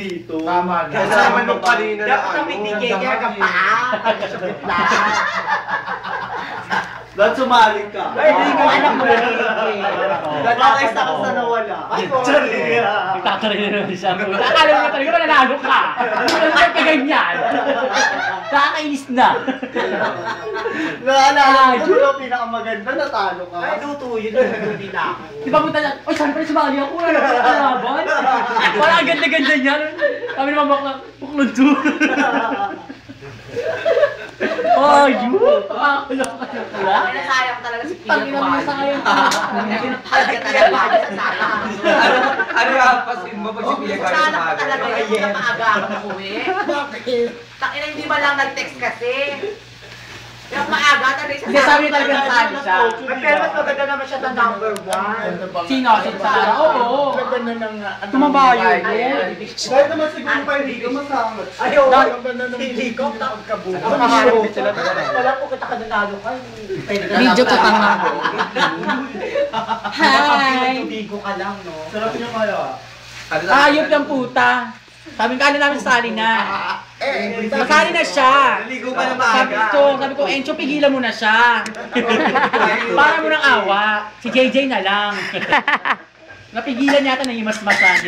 dito. Tama na. Kasama nung kanina na Dapat ang mitigay kaya ka pa. Pag-sakit lang. Dapat sumali ka. Ay, hindi ko alam mo. Baka isa ka sa nawala. Ay, Nagtataray na naman siya. Akala mo talaga mananalo ka. Ano naman ka ganyan? Nakakainis na. Naalala ko yung pinakamaganda, natalo ka. Ay, luto yun. Luto din ako. Di ba punta na, oy, saan pala sumali ako? Wala naman ako kalaban. Parang ang ganda-ganda niya. Kami naman buklod to. Oh, yun! Nakakulong ka na pala. Nasayang talaga si Pia. Tangina mo yung sayang ka. Ano yung pasin mo pag si Pia galing sa Sana ka maga? talaga yung maaga akong uwi. Bakit? Tangina, hindi ba lang nag-text kasi? Yung maaga talaga isa. Hindi, sabi niya talaga nasabi siya. Pero mas maganda naman siya na number 1. Sino? Si Sarah? Oo. Ganda ng Tumabayo. Dahil naman siguro pa hindi ka masangat. Ayaw, Ganda ng hindi ko taon ka buo. Wala po kita ka nanalo ka. Video ka tanga. Hi! Bigo ka lang, no? Sarap niya kaya. Ayop ng puta. Sabi ka namin sali na. Masali na siya. Naligo pa na maaga. Sabi ko, Encho, pigilan mo na siya. Para mo ng awa. Si JJ na lang. Napigilan yata na himas-masan.